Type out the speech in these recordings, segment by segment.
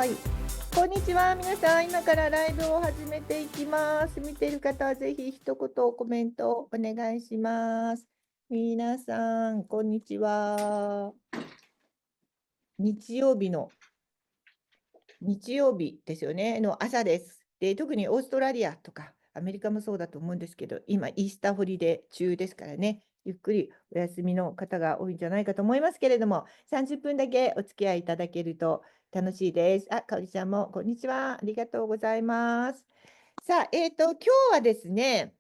はい。こんにちは。皆さん、今からライブを始めていきます。見ている方はぜひ一言コメントお願いします。皆さん、こんにちは。日曜日ですよね、の朝です。で、特にオーストラリアとかアメリカもそうだと思うんですけど、今、イースターホリデー中ですからね、ゆっくりお休みの方が多いんじゃないかと思いますけれども、30分だけお付き合いいただけると楽しいです。あ、かおりちゃんも、こんにちは。ありがとうございます。さあ、今日はですね、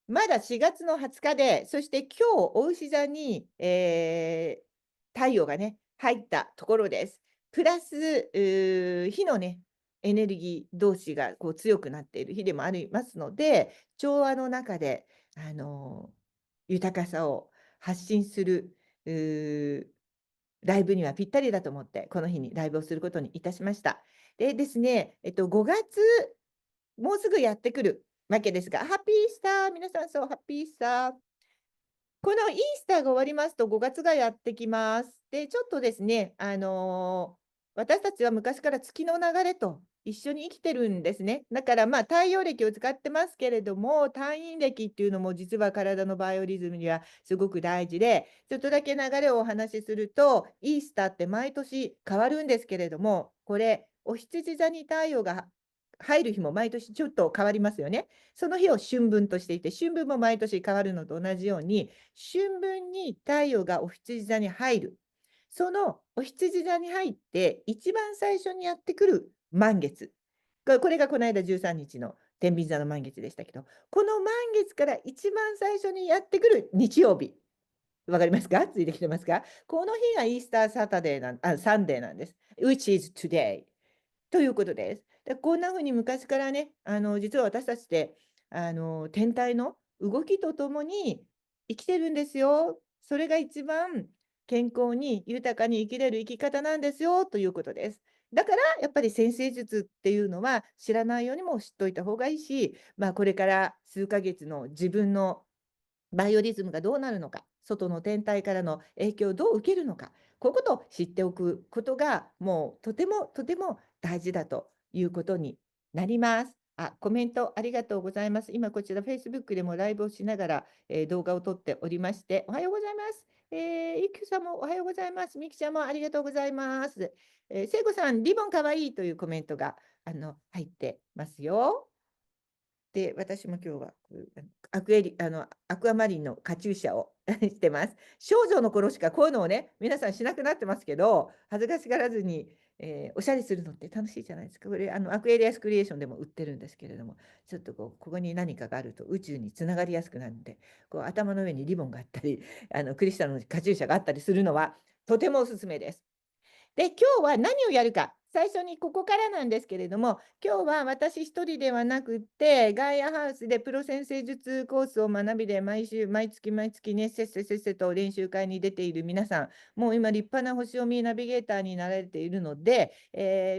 まだ4月の20日で、そして今日、お牛座に、太陽がね、入ったところです。プラス、火のね、エネルギー同士がこう強くなっている日でもありますので、調和の中で、あの、豊かさを発信する、うーライブにはぴったりだと思って、この日にライブをすることにいたしました。でですね、5月もうすぐやってくるわけですが、ハッピーイースター、皆さん、そう、ハッピーイースター。このイースターが終わりますと5月がやってきます。で、ちょっとですね、私たちは昔から月の流れと一緒に生きてるんですね。だからまあ太陽暦を使ってますけれども、太陰暦っていうのも実は体のバイオリズムにはすごく大事で、ちょっとだけ流れをお話しすると、イースターって毎年変わるんですけれども、これ、お羊座に太陽が入る日も毎年ちょっと変わりますよね。その日を春分としていて、春分も毎年変わるのと同じように、春分に太陽がお羊座に入る。そのお羊座に入って、一番最初にやってくる満月。これがこの間13日の天秤座の満月でしたけど、この満月から一番最初にやってくる日曜日。わかりますか？ついてきてますか？この日がイースターサタデーサンデーなんです。which is today ということです。で、こんな風に昔からね、実は私たちって、天体の動きとともに生きてるんですよ。それが一番健康に豊かに生きれる生き方なんですよということです。だからやっぱり占星術っていうのは知らないようにも知っといた方がいいし、まあ、これから数ヶ月の自分のバイオリズムがどうなるのか、外の天体からの影響をどう受けるのか、こういうことを知っておくことが、もうとてもとても大事だということになります。あ、コメントありがとうございます。今こちら Facebook でもライブをしながら、動画を撮っておりまして、おはようございます。ゆきさんもおはようございます。みきちゃんもありがとうございます。聖子さん、リボンかわいいというコメントが入ってますよ。で、私も今日は、アクアマリンのカチューシャをしてます。少女の頃しかこういうのをね、皆さんしなくなってますけど、恥ずかしがらずに、おしゃれするのって楽しいじゃないですか。これ、アクエリアスクリエーションでも売ってるんですけれども、ちょっとここに何かがあると宇宙につながりやすくなるので、頭の上にリボンがあったり、クリスタルのカチューシャがあったりするのは、とてもおすすめです。で、今日は何をやるか。最初にここからなんですけれども、今日は私一人ではなくって、ガイアハウスでプロ先生術コースを学びで毎週、毎月毎月ね、せっせせっせと練習会に出ている皆さん、もう今立派な星読みナビゲーターになられているので、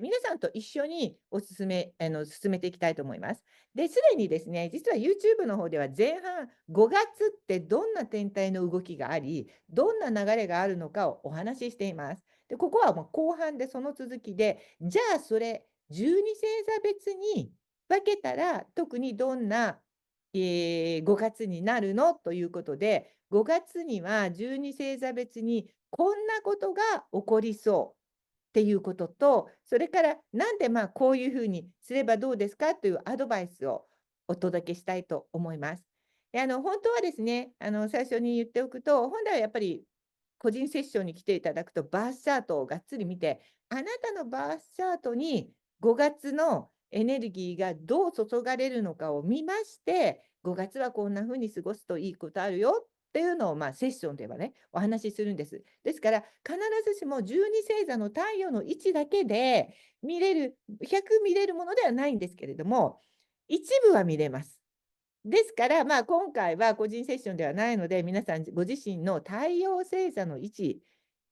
皆さんと一緒に進めていきたいと思います。で、すでにですね、実は YouTube の方では前半5月ってどんな天体の動きがあり、どんな流れがあるのかをお話ししています。で、ここはもう後半でその続きで、じゃあそれ、12星座別に分けたら、特にどんな、5月になるのということで、5月には12星座別にこんなことが起こりそうっていうことと、それからなんでまあこういうふうにすればどうですかというアドバイスをお届けしたいと思います。で本当はですね、最初に言っておくと、本来はやっぱり個人セッションに来ていただくと、バースチャートをがっつり見て、あなたのバースチャートに5月のエネルギーがどう注がれるのかを見まして、5月はこんな風に過ごすといいことあるよっていうのを、まあ、セッションではね、お話しするんです。ですから、必ずしも12星座の太陽の位置だけで見れる、100見れるものではないんですけれども、一部は見れます。ですから、まあ、今回は個人セッションではないので、皆さんご自身の太陽星座の位置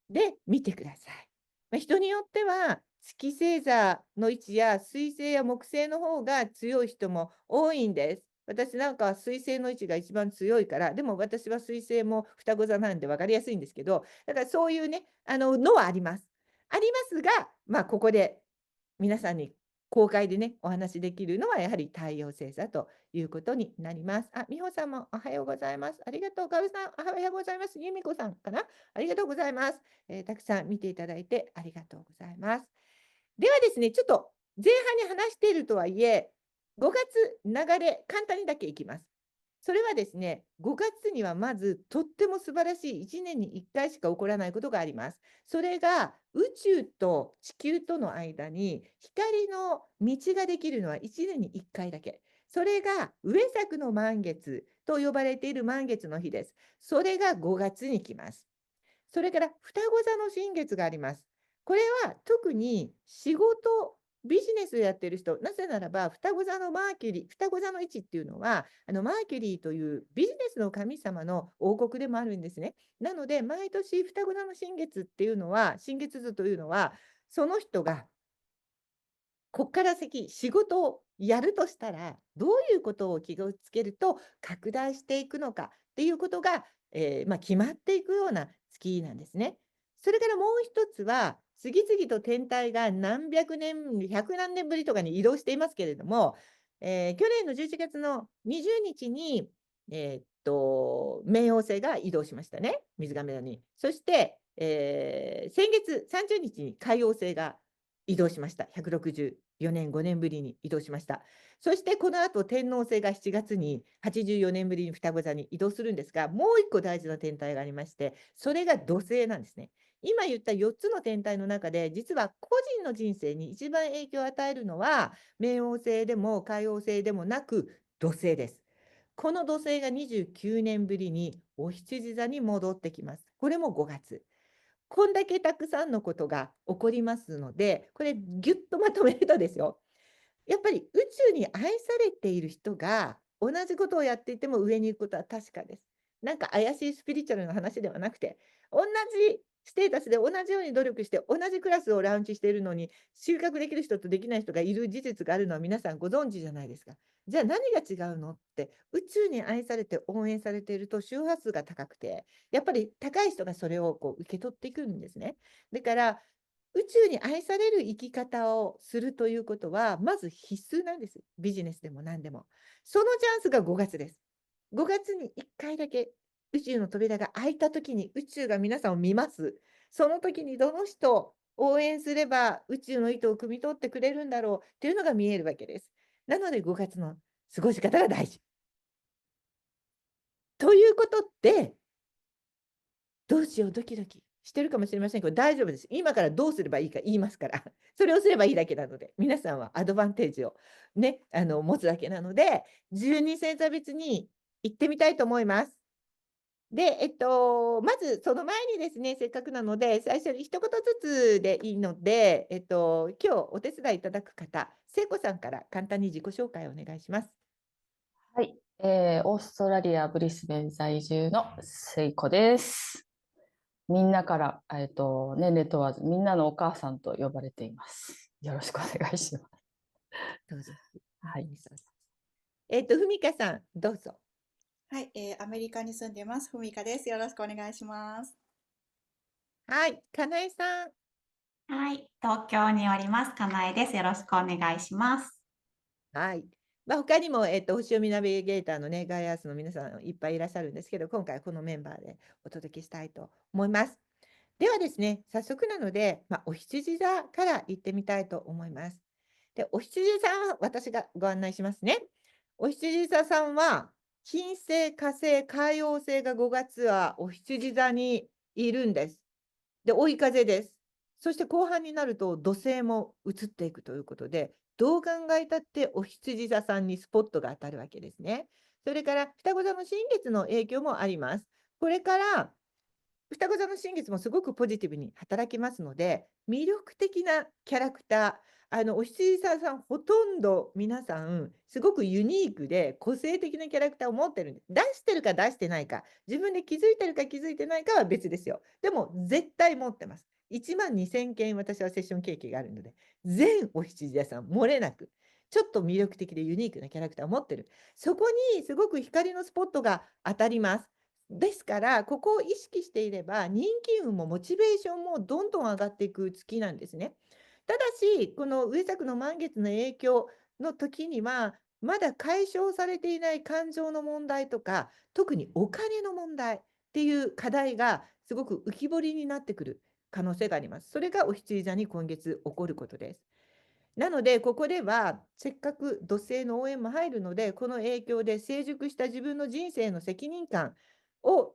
で見てください。まあ、人によっては、月星座の位置や水星や木星の方が強い人も多いんです。私なんかは水星の位置が一番強いから、でも私は水星も双子座なんで分かりやすいんですけど、だからそういうね、のはあります。ありますが、まあ、ここで皆さんに公開でね、お話しできるのはやはり太陽星座ということになります。あ、美穂さんもおはようございます。ありがとう。かおるさん、おはようございます。由美子さんかな。ありがとうございます。たくさん見ていただいてありがとうございます。ではですね、ちょっと前半に話しているとはいえ、5月流れ、簡単にだけいきます。それはですね、5月にはまずとっても素晴らしい1年に1回しか起こらないことがあります。それが宇宙と地球との間に光の道ができるのは1年に1回だけ。それが上作の満月と呼ばれている満月の日です。それが5月に来ます。それから双子座の新月があります。これは特に仕事、ビジネスをやっている人、なぜならば双子座のマーキュリー、双子座の位置っていうのは、マーキュリーというビジネスの神様の王国でもあるんですね。なので、毎年双子座の新月っていうのは、新月図というのは、その人がこっから先、仕事をやるとしたら、どういうことを気をつけると拡大していくのかっていうことが、決まっていくような月なんですね。それからもう一つは、次々と天体が何百年、百何年ぶりとかに移動していますけれども、去年の11月の20日に、冥王星が移動しましたね、水亀座に。そして、先月30日に海王星が移動しました。164年、5年ぶりに移動しました。そしてこの後、天王星が7月に84年ぶりに双子座に移動するんですが、もう一個大事な天体がありまして、それが土星なんですね。今言った4つの天体の中で、実は個人の人生に一番影響を与えるのは、冥王星でも海王星でもなく土星です。この土星が29年ぶりにお羊座に戻ってきます。これも5月。こんだけたくさんのことが起こりますので、これぎゅっとまとめるとですよ、やっぱり宇宙に愛されている人が同じことをやっていても上に行くことは確かです。なんか怪しいスピリチュアルな話ではなくて、同じステータスで同じように努力して同じクラスをラウンチしているのに収穫できる人とできない人がいる事実があるのは皆さんご存知じゃないですか。じゃあ何が違うのって、宇宙に愛されて応援されていると周波数が高くて、やっぱり高い人がそれをこう受け取っていくんですね。だから宇宙に愛される生き方をするということは、まず必須なんです。ビジネスでも何でも。そのチャンスが5月です。5月に1回だけ宇宙の扉が開いた時に宇宙が皆さんを見ます。その時にどの人を応援すれば宇宙の意図を汲み取ってくれるんだろうっていうのが見えるわけです。なので5月の過ごし方が大事。ということで、どうしよう、ドキドキしてるかもしれませんけど、大丈夫です。今からどうすればいいか言いますから。それをすればいいだけなので、皆さんはアドバンテージをね、持つだけなので、12星座別に行ってみたいと思います。で、まずその前にですね、せっかくなので、最初に一言ずつでいいので、今日お手伝いいただく方、聖子さんから簡単に自己紹介をお願いします。はい、オーストラリア・ブリスベン在住のセイコです。みんなから、年齢問わず、みんなのお母さんと呼ばれています。よろしくお願いします。どうぞ。本はい。当にそうです。ふみかさん、どうぞ。はい、アメリカに住んでます。ふみかです。よろしくお願いします。はい、かなえさん。はい、東京におります。かなえです。よろしくお願いします。はい。他にも、星読みナビゲーターのね、ガイアースの皆さんいっぱいいらっしゃるんですけど、今回はこのメンバーでお届けしたいと思います。ではですね、早速なので、お羊座から行ってみたいと思います。で、お羊座は私がご案内しますね。お羊座さんは、金星、火星、海王星が5月はお羊座にいるんです。で、追い風です。そして後半になると土星も移っていくということで、どう考えたってお羊座さんにスポットが当たるわけですね。それから双子座の新月の影響もあります。これから双子座の新月もすごくポジティブに働きますので、魅力的なキャラクター、お羊座さん、ほとんど皆さん、すごくユニークで個性的なキャラクターを持ってるんです。出してるか出してないか、自分で気づいてるか気づいてないかは別ですよ。でも、絶対持ってます。1万2000件私はセッション経験があるので、全お羊座さん、漏れなく、ちょっと魅力的でユニークなキャラクターを持ってる。そこにすごく光のスポットが当たります。ですから、ここを意識していれば、人気運もモチベーションもどんどん上がっていく月なんですね。ただし、この上作の満月の影響の時には、まだ解消されていない感情の問題とか、特にお金の問題っていう課題がすごく浮き彫りになってくる可能性があります。それがお羊座に今月起こることです。なので、ここではせっかく土星の応援も入るので、この影響で成熟した自分の人生の責任感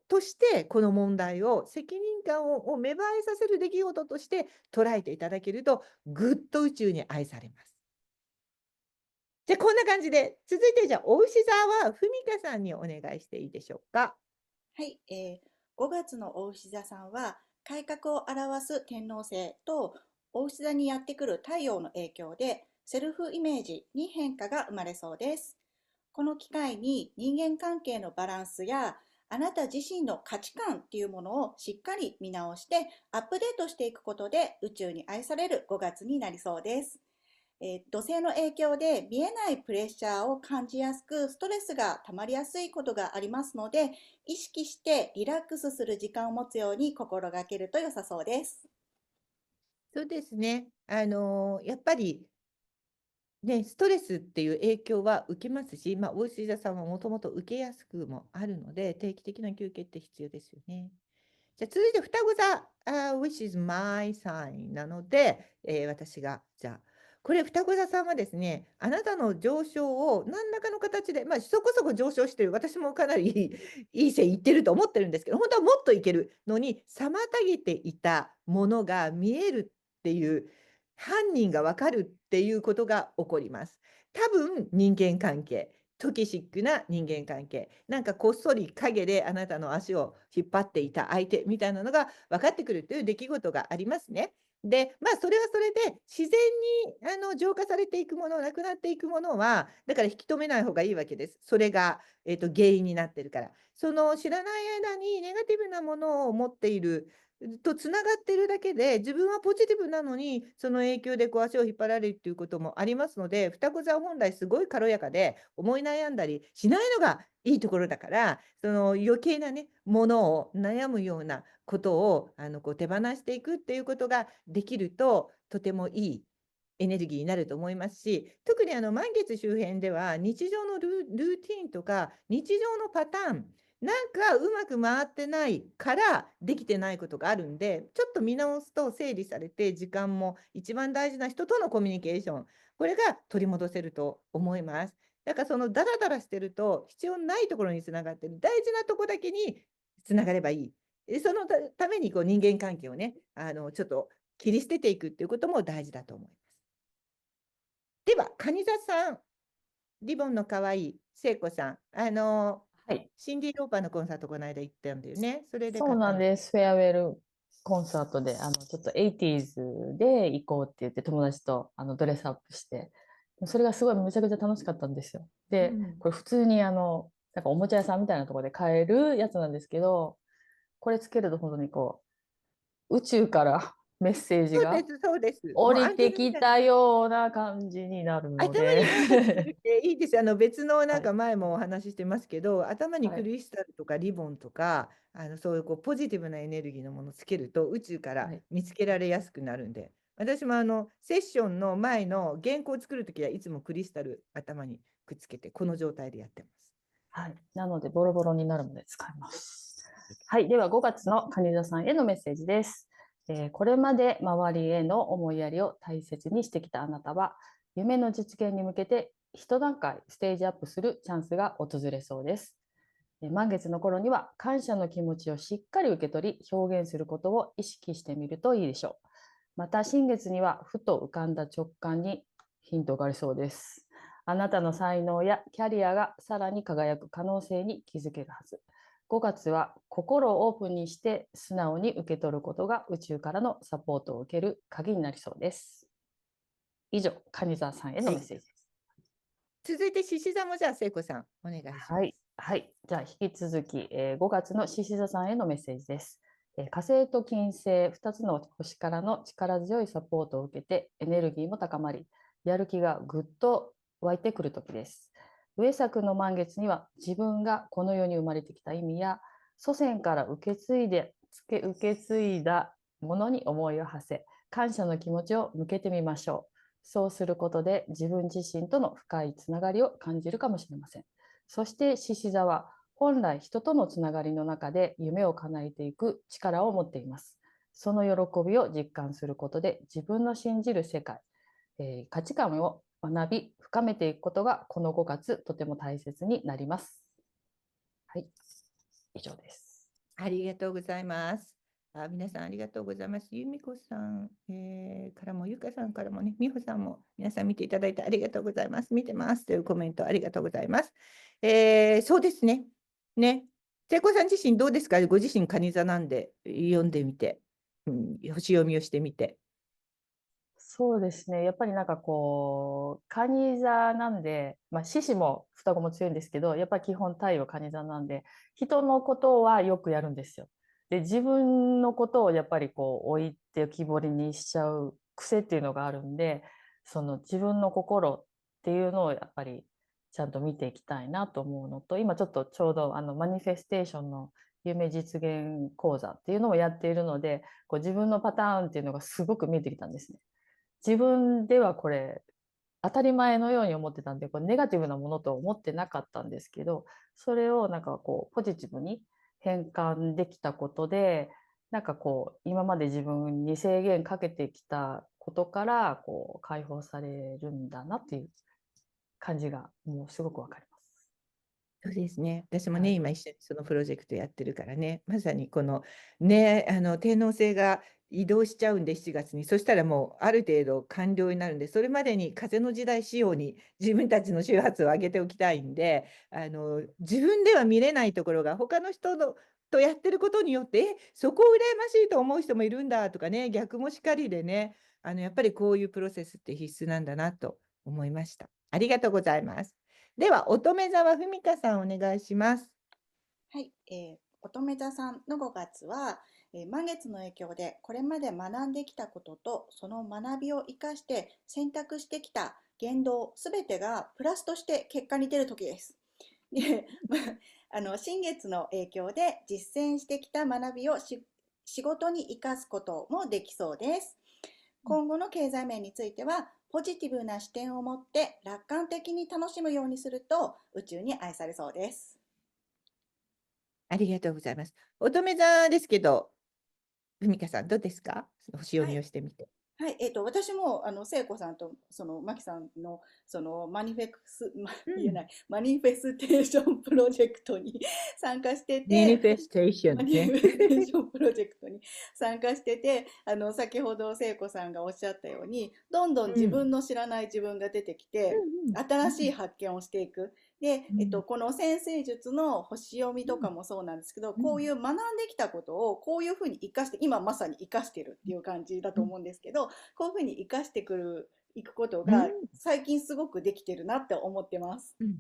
として、この問題を、責任感を芽生えさせる出来事として捉えていただけると、ぐっと宇宙に愛されます。じゃあ、こんな感じで、続いてじゃあ、お牛座はふみかさんにお願いしていいでしょうか。はい、5月のお牛座さんは改革を表す天王星とお牛座にやってくる太陽の影響でセルフイメージに変化が生まれそうです。この機会に人間関係のバランスやあなた自身の価値観っていうものをしっかり見直してアップデートしていくことで宇宙に愛される5月になりそうです。土星の影響で見えないプレッシャーを感じやすく、ストレスが溜まりやすいことがありますので、意識してリラックスする時間を持つように心がけると良さそうです。そうですね。やっぱり、ね、ストレスっていう影響は受けますし、お牛座さんはもともと受けやすくもあるので、定期的な休憩って必要ですよね。じゃあ続いて双子座、which is my sign なので、私が、じゃあ、これ双子座さんはですね、あなたの上昇を何らかの形で、そこそこ上昇してる、私もかなりいい線いってると思ってるんですけど、本当はもっといけるのに、妨げていたものが見えるっていう、犯人がわかるっていうことが起こります。多分、人間関係。トキシックな人間関係。なんかこっそり陰であなたの足を引っ張っていた相手みたいなのが分かってくるという出来事がありますね。で、それはそれで自然に浄化されていくもの、なくなっていくものは、だから引き止めない方がいいわけです。それが、原因になってるから。その知らない間にネガティブなものを持っているとつながってるだけで、自分はポジティブなのに、その影響でこう足を引っ張られるっていうこともありますので、双子座は本来すごい軽やかで、思い悩んだりしないのがいいところだから、その余計なね、ものを悩むようなことをこう手放していくっていうことができると、とてもいいエネルギーになると思いますし、特に満月周辺では日常のルーティンとか、日常のパターン、なんかうまく回ってないからできてないことがあるんで、ちょっと見直すと整理されて、時間も一番大事な人とのコミュニケーション、これが取り戻せると思います。だからそのダラダラしてると必要ないところにつながってる、大事なとこだけにつながればいい。そのためにこう人間関係をね、ちょっと切り捨てていくっていうことも大事だと思います。では、蟹座さん、リボンの可愛い聖子さん、はい。シンディ・ローパーのコンサートこの間行ったんだよね。それでそう買ったの。なんです。フェアウェルコンサートで、ちょっと 80s で行こうって言って友達とドレスアップして、それがすごいめちゃくちゃ楽しかったんですよ。で、これ普通になんかおもちゃ屋さんみたいなところで買えるやつなんですけど、これつけると本当にこう、宇宙からメッセージがそうです、そうです。降りもうアンテてきたナみたいな。ような感じになるの頭になんかつけで。るっていいです。別のなんはい。か前もお話ししてますけど、頭にはい。クリスタルとかリボンとか、そういうこうポジティブなエネルギーのものをつけると宇宙からはい。見つけられやすくなるんで、私もセッションの前の原稿を作るときはいつもクリスタル頭にくっつけて、この状態でやってます。はい。なので、ボロボロになるまで使います。はい。では、5月の蟹座さんへのメッセージです。これまで周りへの思いやりを大切にしてきたあなたは、夢の実現に向けて一段階ステージアップするチャンスが訪れそうです。満月の頃には感謝の気持ちをしっかり受け取り表現することを意識してみるといいでしょう。また新月にはふと浮かんだ直感にヒントがありそうです。あなたの才能やキャリアがさらに輝く可能性に気づけるはず。5月は心をオープンにして素直に受け取ることが宇宙からのサポートを受ける鍵になりそうです。以上、蟹座さんへのメッセージです。続いて獅子座もじゃあ聖子さんお願いします。はい。はい。じゃあ引き続き、5月の獅子座さんへのメッセージです。火星と金星2つの星からの力強いサポートを受けてエネルギーも高まり、やる気がぐっと湧いてくる時です。上作の満月には自分がこの世に生まれてきた意味や祖先から受け継いだものに思いを馳せ、感謝の気持ちを向けてみましょう。そうすることで自分自身との深いつながりを感じるかもしれません。そして獅子座は本来人とのつながりの中で夢を叶えていく力を持っています。その喜びを実感することで自分の信じる世界、価値観を学び深めていくことがこの5月とても大切になります。はい、以上です。ありがとうございます。皆さんありがとうございます。由美子さん、からも、ゆかさんからもね、美穂さんも皆さん見ていただいてありがとうございます。見てますというコメントありがとうございます。そうですね。ね。聖子さん自身どうですか？ご自身蟹座なんで読んでみて、星読みをしてみて。そうですね。やっぱりなんかこう、蟹座なんで、獅子も双子も強いんですけど、やっぱり基本太陽蟹座なんで、人のことはよくやるんですよ。で、自分のことをやっぱりこう置いて浮き彫りにしちゃう癖っていうのがあるんで、その自分の心っていうのをやっぱりちゃんと見ていきたいなと思うのと、今ちょっとちょうどマニフェステーションの夢実現講座っていうのをやっているので、こう自分のパターンっていうのがすごく見えてきたんですね。自分ではこれ当たり前のように思ってたんで、これネガティブなものと思ってなかったんですけど、それをなんかこうポジティブに変換できたことで、なんかこう今まで自分に制限かけてきたことからこう解放されるんだなっていう感じがもうすごくわかります。そうですね。私もね、はい、今一緒にそのプロジェクトやってるからね、まさにこのね、天王星が移動しちゃうんで、7月に。そしたらもうある程度完了になるんで、それまでに風の時代仕様に自分たちの周波数を上げておきたいんで、自分では見れないところが他の人のとやってることによって、そこを羨ましいと思う人もいるんだとかね、逆もしかりでね、やっぱりこういうプロセスって必須なんだなと思いました。ありがとうございます。では、乙女座はふみかさんお願いします。はい、乙女座さんの5月は、満月の影響でこれまで学んできたこととその学びを生かして選択してきた言動すべてがプラスとして結果に出る時です。で、新月の影響で実践してきた学びを仕事に生かすこともできそうです。今後の経済面については、ポジティブな視点を持って楽観的に楽しむようにすると宇宙に愛されそうです。ありがとうございます。乙女座ですけど、ふみかさんどうですか？星読はい。みをしてみて。はい、私も聖子さんとマキさんのマニフェクス、言えうん。ない、マニフェステーションプロジェクトに参加してて、マニフェステーショマニフンね。ェステーションプロジェクトに参加してて、先ほど聖子さんがおっしゃったように、どんどんうん。自分の知らない自分が出てきて、うん新しい発見をしていく。で、うん。この占星術の星読みうんとかもそうなんですけど、うん。こういう学んできたことをこういうふうに生かして、今まさに生かしてるっていう感じだと思うんですけど、こういうふうに生かしていくことがうん。最近すごくできてるなって思ってます。うん。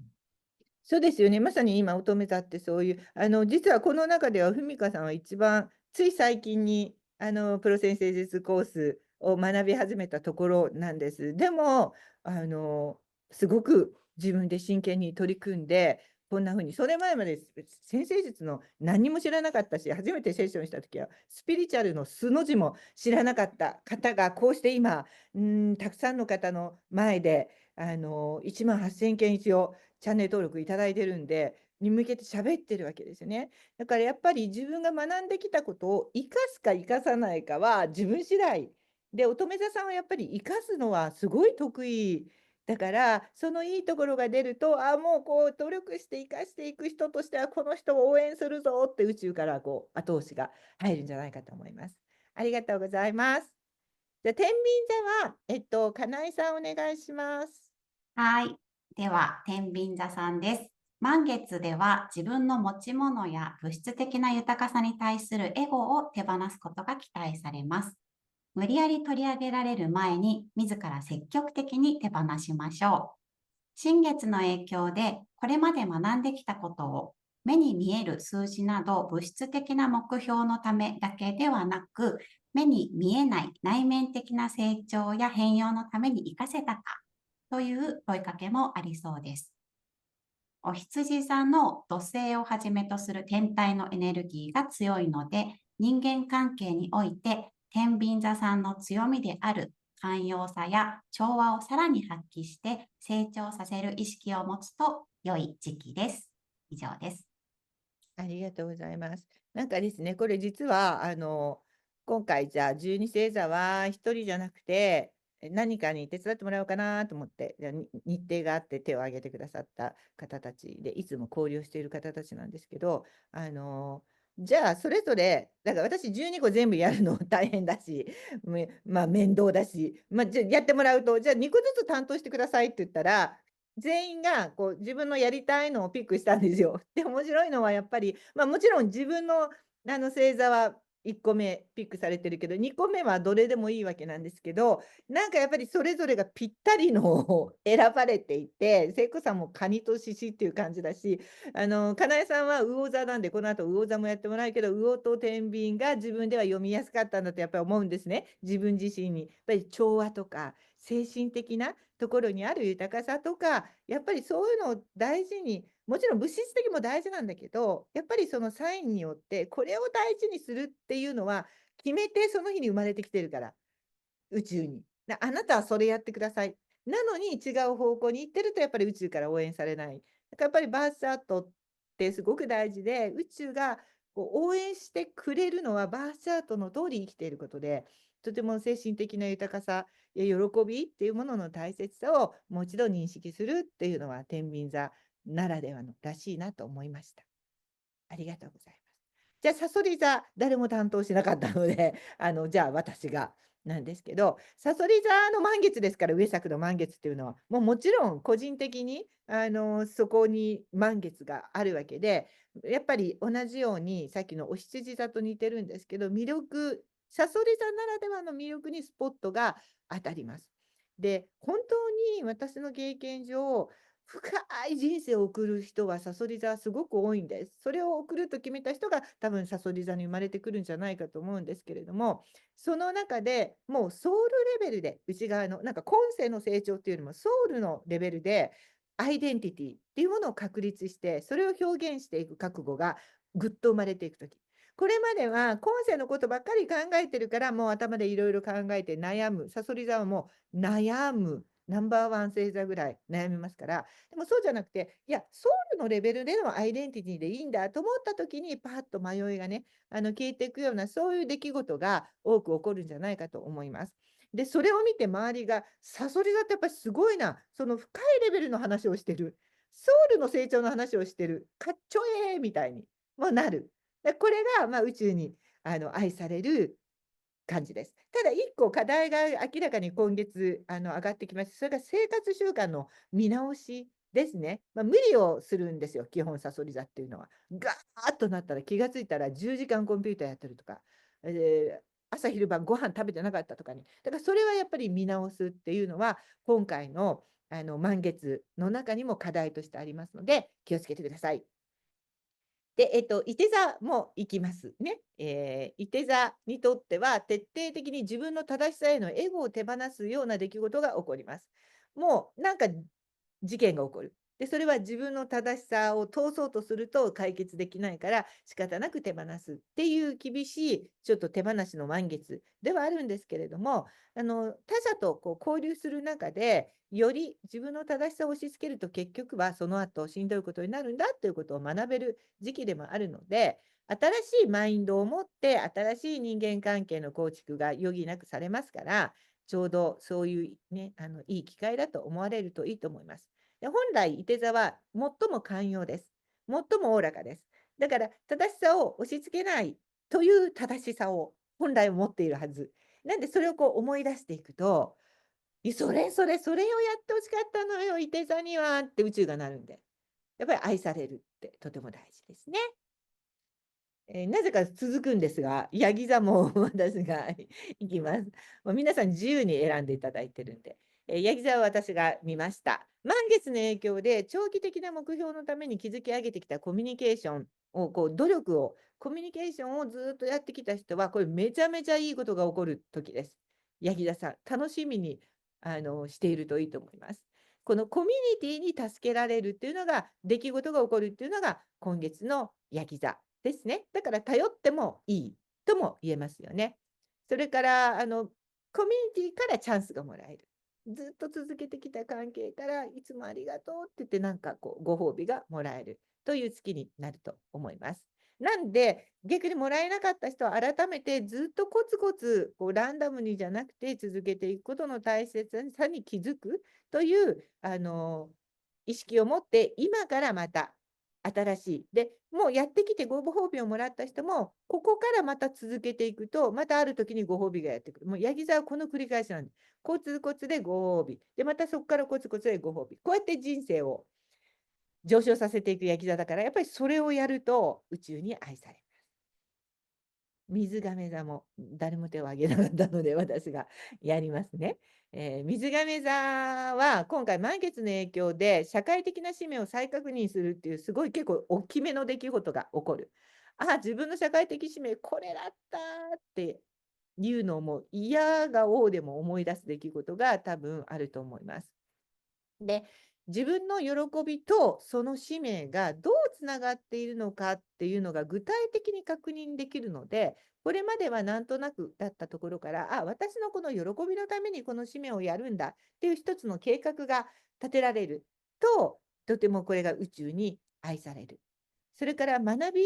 そうですよね。まさに今、乙女座ってそういう、実はこの中では、ふみかさんは一番、つい最近に、プロセン星術コースを学び始めたところなんです。でも、すごく自分で真剣に取り組んで、こんな風に、それ前まで先生術の何も知らなかったし、初めてセッションした時は、スピリチュアルの素の字も知らなかった方が、こうして今、たくさんの方の前で、1万8000件一応、チャンネル登録いただいてるんで、に向けて喋ってるわけですよね。だからやっぱり自分が学んできたことを生かすか生かさないかは自分次第で、乙女座さんはやっぱり生かすのはすごい得意だから、そのいいところが出ると、もうこう努力して生かしていく人としてはこの人を応援するぞって宇宙からこう後押しが入るんじゃないかと思います。ありがとうございます。じゃあ天秤座は金井さんお願いします。はい。では、天秤座さんです。満月では自分の持ち物や物質的な豊かさに対するエゴを手放すことが期待されます。無理やり取り上げられる前に自ら積極的に手放しましょう。新月の影響でこれまで学んできたことを目に見える数字など物質的な目標のためだけではなく、目に見えない内面的な成長や変容のために活かせたかという問いかけもありそうです。お羊座の土星をはじめとする天体のエネルギーが強いので、人間関係において天秤座さんの強みである寛容さや調和をさらに発揮して成長させる意識を持つと良い時期です。以上です。ありがとうございます。なんかですね、これ実は、今回じゃあ12星座は一人じゃなくて、何かに手伝ってもらおうかなと思って、じゃあ日程があって手を挙げてくださった方たちで、いつも交流している方たちなんですけど、じゃあそれぞれ、だから私12個全部やるの大変だし、まあ面倒だし、まあ、じゃあやってもらうと、じゃあ2個ずつ担当してくださいって言ったら、全員がこう自分のやりたいのをピックしたんですよ。で、面白いのはやっぱり、まあ、もちろん自分の星座は1個目ピックされてるけど、2個目はどれでもいいわけなんですけど、なんかやっぱりそれぞれがぴったりのを選ばれていて、聖子さんも蟹と獅子っていう感じだし、かなえさんは魚座なんで、この後魚座もやってもらうけど、魚と天秤が自分では読みやすかったんだとやっぱり思うんですね。自分自身に。やっぱり調和とか精神的なところにある豊かさとか、やっぱりそういうのを大事に、もちろん物質的も大事なんだけど、やっぱりそのサインによってこれを大事にするっていうのは決めてその日に生まれてきてるから、宇宙に。あなたはそれやってください。なのに違う方向に行ってるとやっぱり宇宙から応援されない。だからやっぱりバースチャートってすごく大事で、宇宙がこう応援してくれるのはバースチャートの通り生きていることで、とても精神的な豊かさや喜びっていうものの大切さをもう一度認識するっていうのは天秤座ならではのらしいなと思いました。ありがとうございます。じゃあ、さそり座、誰も担当しなかったので、じゃあ私がなんですけど、さそり座の満月ですから、上作の満月っていうのは、もちろん個人的に、そこに満月があるわけで、やっぱり同じように、さっきのお羊座と似てるんですけど、さそり座ならではの魅力にスポットが当たります。で、本当に私の経験上、深い人生を送る人はさそり座すごく多いんです。それを送ると決めた人が多分さそり座に生まれてくるんじゃないかと思うんですけれども、その中でもうソウルレベルで内側のなんか今世の成長っていうよりもソウルのレベルでアイデンティティっていうものを確立してそれを表現していく覚悟がぐっと生まれていくとき。これまでは今世のことばっかり考えてるからもう頭でいろいろ考えて悩む。さそり座はもう悩む。ナンバーワン星座ぐらい悩みますから、でもそうじゃなくて、いや、ソウルのレベルでのアイデンティティでいいんだと思った時に、パッと迷いがね、消えていくような、そういう出来事が多く起こるんじゃないかと思います。で、それを見て周りが、サソリ座ってやっぱりすごいな、その深いレベルの話をしてる。ソウルの成長の話をしてる。かっちょええみたいにもなる。でこれが、まあ、宇宙に愛される感じです。ただ1個課題が明らかに今月上がってきまして、それが生活習慣の見直しですね。まあ、無理をするんですよ、基本さそり座っていうのは。ガーッとなったら気がついたら10時間コンピューターやってるとか、朝昼晩ご飯食べてなかったとかに。だからそれはやっぱり見直すっていうのは、今回の満月の中にも課題としてありますので、気をつけてください。で、いて座も行きますね。いて座にとっては、徹底的に自分の正しさへのエゴを手放すような出来事が起こります。もうなんか事件が起こる。で、それは自分の正しさを通そうとすると解決できないから仕方なく手放すっていう厳しいちょっと手放しの満月ではあるんですけれども、他者とこう交流する中でより自分の正しさを押し付けると結局はその後しんどいことになるんだということを学べる時期でもあるので、新しいマインドを持って新しい人間関係の構築が余儀なくされますから、ちょうどそういうね、いい機会だと思われるといいと思います。で本来、いて座は最も寛容です。最もおおらかです。だから、正しさを押し付けないという正しさを本来持っているはず。なんで、それをこう思い出していくと、それをやってほしかったのよ、いて座にはって宇宙がなるんで。やっぱり愛されるってとても大事ですね。なぜか続くんですが、ヤギ座も私が行きます。皆さん自由に選んでいただいてるんで。ヤギ座は私が見ました。満月の影響で長期的な目標のために築き上げてきたコミュニケーションを、コミュニケーションをずっとやってきた人は、これめちゃめちゃいいことが起こる時です。ヤギ座さん、楽しみにしているといいと思います。このコミュニティに助けられるっていうのが、出来事が起こるっていうのが今月のヤギ座ですね。だから頼ってもいいとも言えますよね。それからコミュニティからチャンスがもらえる。ずっと続けてきた関係からいつもありがとうって言ってなんかこうご褒美がもらえるという月になると思います。なんで逆にもらえなかった人は改めてずっとコツコツこうランダムにじゃなくて続けていくことの大切さに気づくという意識を持って今からまた新しい。で、もうやってきてご褒美をもらった人も、ここからまた続けていくと、またある時にご褒美がやってくる。もうヤギ座はこの繰り返しなんです。コツコツでご褒美。で、またそこからコツコツでご褒美。こうやって人生を上昇させていくヤギ座だから、やっぱりそれをやると宇宙に愛される。水亀座も誰も手を挙げなかったので私がやりますね。水亀座は今回満月の影響で社会的な使命を再確認するっていうすごい結構大きめの出来事が起こる。あ、自分の社会的使命これだったっていうのをもう嫌が王でも思い出す出来事が多分あると思います。で、自分の喜びとその使命がどうつながっているのかっていうのが具体的に確認できるので、これまではなんとなくだったところから、あ、私のこの喜びのためにこの使命をやるんだっていう一つの計画が立てられると、とてもこれが宇宙に愛される。それから学び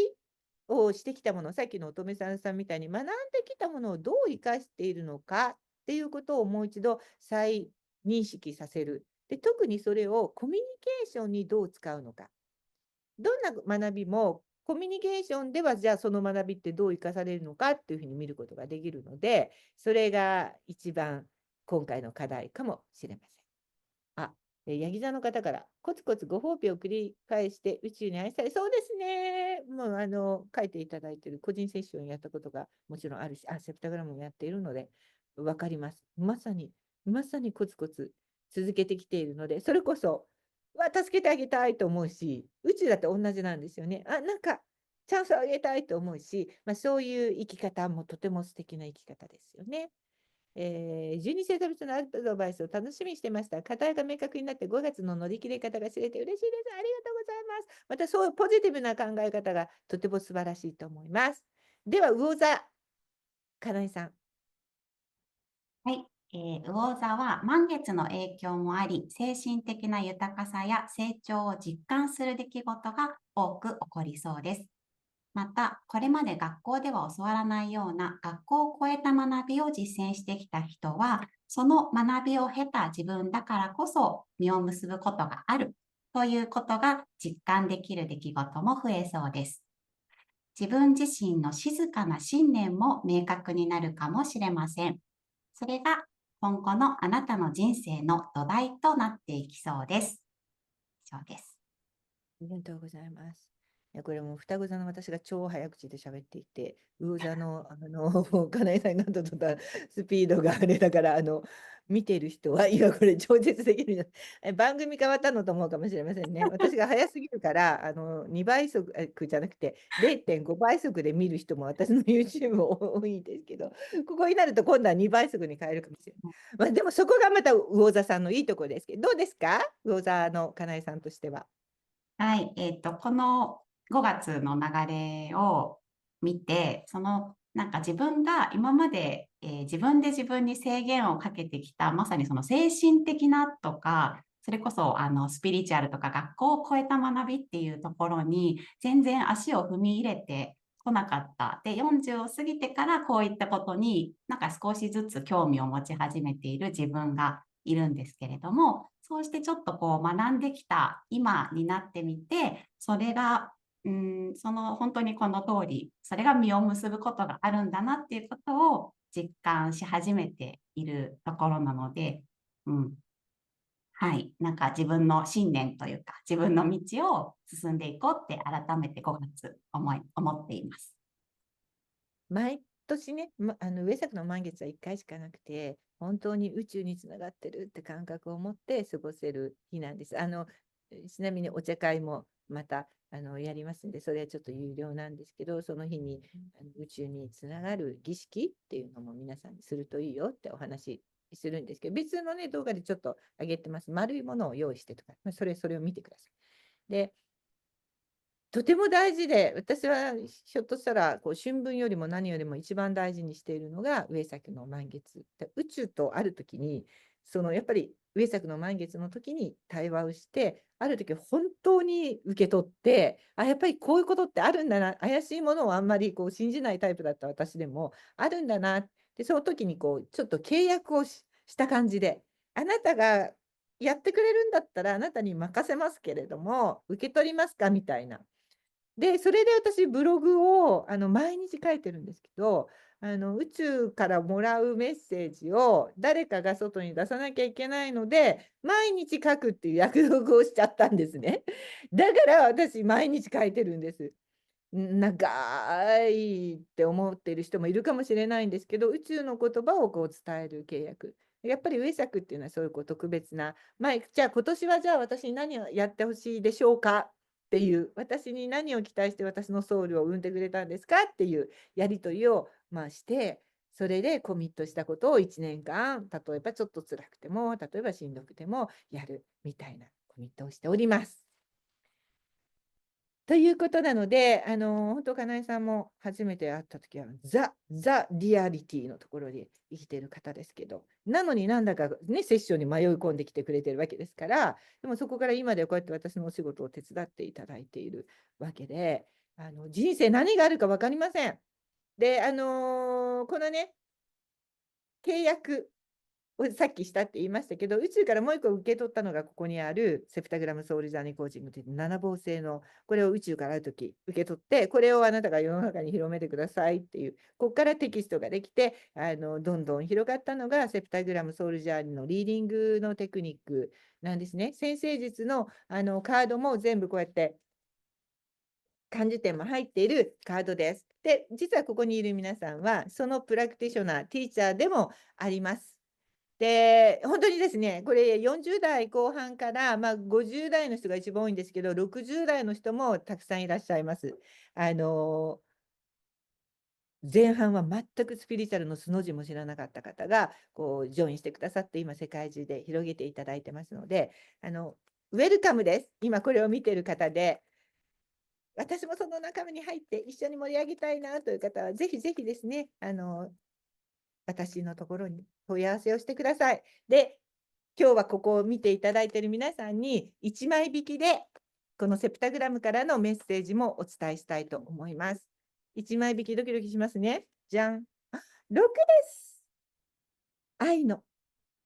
をしてきたもの、さっきの乙女さんみたいに学んできたものをどう生かしているのかっていうことをもう一度再認識させる。で、特にそれをコミュニケーションにどう使うのか。どんな学びもコミュニケーションではじゃあその学びってどう生かされるのかっていうふうに見ることができるので、それが一番今回の課題かもしれません。あ、ヤギ座の方からコツコツご褒美を繰り返して宇宙に愛され、そうですね。もう書いていただいている個人セッションやったことがもちろんあるし、セプタグラムもやっているので分かります。まさにコツコツ続けてきているので、それこそ助けてあげたいと思うし、宇宙だって同じなんですよね。なんかチャンスをあげたいと思うし、そういう生き方もとても素敵な生き方ですよね。12星座別のアドバイスを楽しみにしてました。課題が明確になって5月の乗り切れ方が知れて嬉しいです。ありがとうございます。またそういうポジティブな考え方がとても素晴らしいと思います。では、魚座、かなえさん。はい、魚座は満月の影響もあり、精神的な豊かさや成長を実感する出来事が多く起こりそうです。また、これまで学校では教わらないような学校を超えた学びを実践してきた人は、その学びを経た自分だからこそ実を結ぶことがあるということが実感できる出来事も増えそうです。自分自身の静かな信念も明確になるかもしれません。それが今後のあなたの人生の土台となっていきそうです。以上です。ありがとうございます。これも双子座の私が超早口で喋っていて、魚座のかなえさんがとったスピードがあれだから、見てる人は、今これ超絶できるじゃん。番組変わったのと思うかもしれませんね。私が早すぎるから、2倍速じゃなくて、0.5倍速で見る人も私の YouTube 多いですけど、ここになると今度は2倍速に変えるかもしれない。でもそこがまた魚座さんのいいところですけど、どうですか魚座のかなえさんとしては。はい、この5月の流れを見て、なんか自分が今まで、自分で自分に制限をかけてきた、まさにその精神的なとか、それこそスピリチュアルとか学校を超えた学びっていうところに全然足を踏み入れてこなかった。で、40を過ぎてからこういったことになんか少しずつ興味を持ち始めている自分がいるんですけれども、そうしてちょっとこう学んできた今になってみて、それが本当にこの通り、それが実を結ぶことがあるんだなっていうことを実感し始めているところなので、はい、なんか自分の信念というか、自分の道を進んでいこうって改めて5月思っています。毎年ね、上作の満月は1回しかなくて、本当に宇宙につながってるって感覚を持って過ごせる日なんです。ちなみにお茶会もまたやりますんで、それはちょっと有料なんですけど、その日に宇宙につながる儀式っていうのも皆さんにするといいよってお話するんですけど、別のね、動画でちょっと上げてます。丸いものを用意してとか、それを見てください。で、とても大事で、私はひょっとしたらこう春分よりも何よりも一番大事にしているのが上作の満月。で宇宙とある時に、やっぱり上作の満月の時に対話をして、ある時本当に受け取って、やっぱりこういうことってあるんだな、怪しいものをあんまりこう信じないタイプだった私でもあるんだな。で、その時にこうちょっと契約をした感じで、あなたがやってくれるんだったらあなたに任せますけれども、受け取りますかみたいな。で、それで私ブログを毎日書いてるんですけど、宇宙からもらうメッセージを誰かが外に出さなきゃいけないので、毎日書くっていう約束をしちゃったんですね。だから私毎日書いてるんです。長いって思ってる人もいるかもしれないんですけど、宇宙の言葉をこう伝える契約。やっぱり上作っていうのはそういうこう特別な、じゃあ今年はじゃあ私に何をやってほしいでしょうかっていう、私に何を期待して私のソウルを生んでくれたんですかっていうやり取りをして、それでコミットしたことを1年間、例えばちょっと辛くても、例えばしんどくてもやるみたいなコミットをしております。ということなので、本当、かなえさんも初めて会った時は、ザ・リアリティのところで生きている方ですけど、なのになんだかね、セッションに迷い込んできてくれてるわけですから、でもそこから今でこうやって私のお仕事を手伝っていただいているわけで、人生何があるか分かりません。で、このね、契約をさっきしたって言いましたけど、宇宙からもう一個受け取ったのがここにあるセプタグラムソウルジャーニーコーチングという7芒星の、これを宇宙からあるとき受け取って、これをあなたが世の中に広めてくださいっていう、ここからテキストができて、どんどん広がったのがセプタグラムソウルジャーニーのリーディングのテクニックなんですね。先生術の、カードも全部こうやって漢字点も入っているカードです。で、実はここにいる皆さんは、そのプラクティショナー、ティーチャーでもあります。で、本当にですね、これ40代後半から、50代の人が一番多いんですけど、60代の人もたくさんいらっしゃいます。前半は全くスピリチュアルの素の字も知らなかった方が、こう、ジョインしてくださって、今世界中で広げていただいてますので、ウェルカムです。今これを見ている方で、私もその仲間に入って一緒に盛り上げたいなという方は、ぜひぜひですね、私のところに問い合わせをしてください。で、今日はここを見ていただいている皆さんに1枚引きでこのセプタグラムからのメッセージもお伝えしたいと思います。1枚引きドキドキしますね。じゃん。6です。愛の。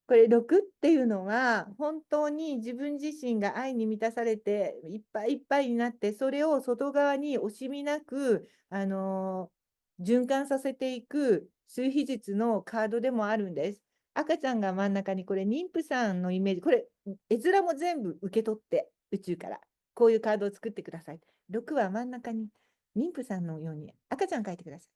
これ6っていうのは本当に自分自身が愛に満たされていっぱいいっぱいになって、それを外側に惜しみなく循環させていく数秘術のカードでもあるんです。赤ちゃんが真ん中に、これ妊婦さんのイメージ、これ絵面も全部受け取って宇宙からこういうカードを作ってください。6は真ん中に妊婦さんのように赤ちゃん描いてください。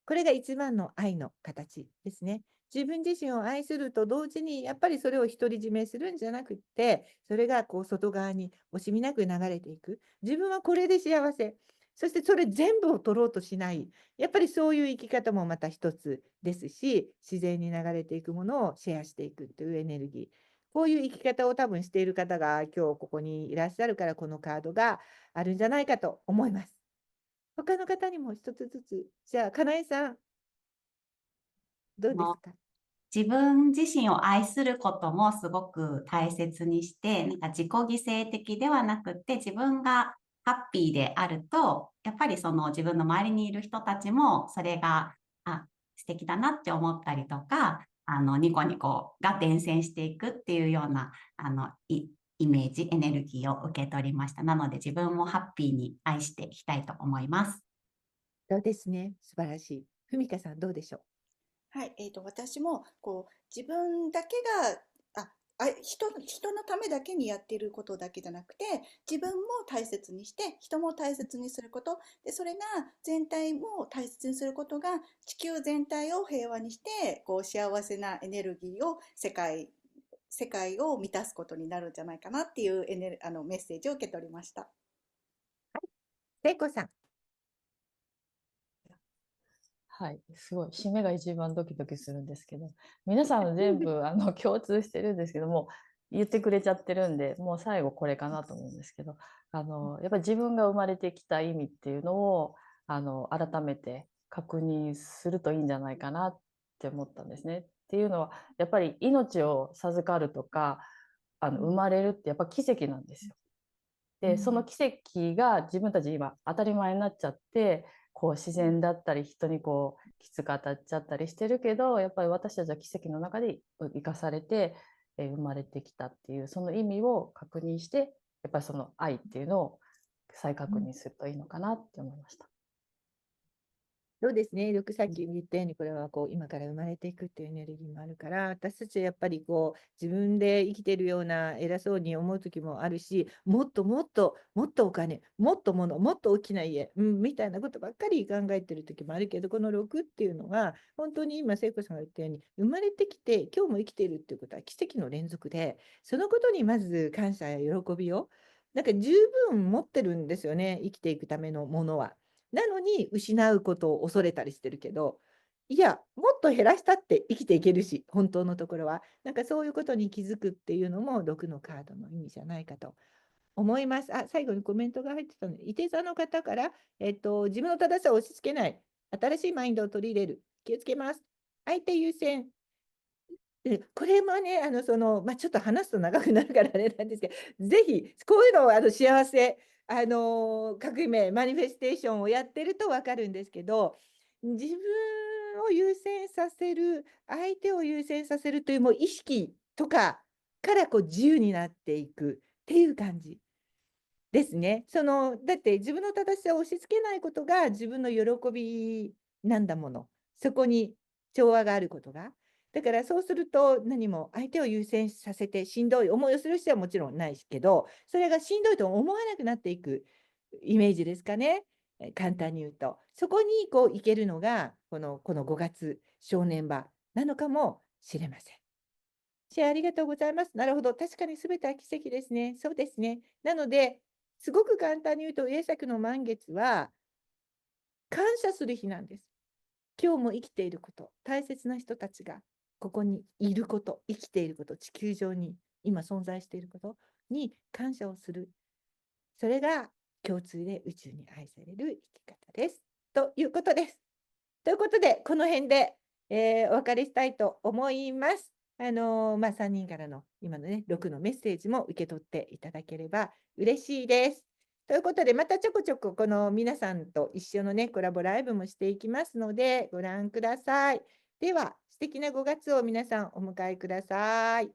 これが一番の愛の形ですね。自分自身を愛すると同時に、やっぱりそれを独り占めするんじゃなくって、それがこう外側に惜しみなく流れていく。自分はこれで幸せ。そしてそれ全部を取ろうとしない。やっぱりそういう生き方もまた一つですし、自然に流れていくものをシェアしていくというエネルギー。こういう生き方を多分している方が今日ここにいらっしゃるから、このカードがあるんじゃないかと思います。他の方にも一つずつ。じゃあ、かなえさん、どうですか？自分自身を愛することもすごく大切にして、なんか自己犠牲的ではなくて、自分がハッピーであると、やっぱりその自分の周りにいる人たちもそれが素敵だなって思ったりとか、ニコニコが伝染していくっていうようなイメージ、エネルギーを受け取りました。なので自分もハッピーに愛していきたいと思います。そうですね。素晴らしい。ふみかさん、どうでしょう？はい、私も自分だけが人のためだけにやっていることだけじゃなくて、自分も大切にして人も大切にすることで、それが全体も大切にすることが地球全体を平和にして、幸せなエネルギーを世界を満たすことになるんじゃないかなっていうメッセージを受け取りました。聖子さん。はい、すごい締めが一番ドキドキするんですけど、皆さん全部共通してるんですけども、言ってくれちゃってるんで、もう最後これかなと思うんですけど、やっぱり自分が生まれてきた意味っていうのを改めて確認するといいんじゃないかなって思ったんですね。っていうのはやっぱり命を授かるとか生まれるってやっぱ奇跡なんですよ。でその奇跡が自分たち今当たり前になっちゃってこう自然だったり人にこうきつく当たっちゃったりしてるけど、やっぱり私たちは奇跡の中で生かされて生まれてきたっていうその意味を確認して、やっぱりその愛っていうのを再確認するといいのかなって思いました。そうですね。よくさっき言ったように、これはこう今から生まれていくっていうエネルギーもあるから、私たちはやっぱりこう自分で生きてるような偉そうに思う時もあるし、もっともっともっとお金、もっと物、もっと大きな家、みたいなことばっかり考えてる時もあるけど、この6っていうのは、本当に今、聖子さんが言ったように、生まれてきて、今日も生きているっていうことは奇跡の連続で、そのことにまず感謝や喜びを、なんか十分持ってるんですよね、生きていくためのものは。なのに失うことを恐れたりしてるけど、いや、もっと減らしたって生きていけるし、本当のところは。なんかそういうことに気づくっていうのも6のカードの意味じゃないかと思います。最後にコメントが入ってたので、いて座の方から、自分の正しさを押し付けない、新しいマインドを取り入れる、気をつけます。相手優先。これもね、ちょっと話すと長くなるからあれなんですけど、ぜひ、こういうのを幸せ、革命、マニフェステーションをやってると分かるんですけど、自分を優先させる、相手を優先させるというもう意識とかからこう自由になっていくっていう感じですね。だって自分の正しさを押し付けないことが自分の喜びなんだもの。そこに調和があることが。だからそうすると何も相手を優先させてしんどい思いをする必要はもちろんないけど、それがしんどいと思わなくなっていくイメージですかね。簡単に言うと。そこにこういけるのがこの5月正念場なのかもしれません。シェアありがとうございます。なるほど。確かに全ては奇跡ですね。そうですね。なので、すごく簡単に言うと、イエ作の満月は感謝する日なんです。今日も生きていること、大切な人たちがここにいること、生きていること、地球上に今存在していることに感謝をする。それが共通で宇宙に愛される生き方です。ということです。ということで、この辺で、お別れしたいと思います。3人からの今のね、6のメッセージも受け取っていただければ嬉しいです。ということで、またちょこちょここの皆さんと一緒のね、コラボライブもしていきますので、ご覧ください。では、素敵な5月を皆さんお迎えください。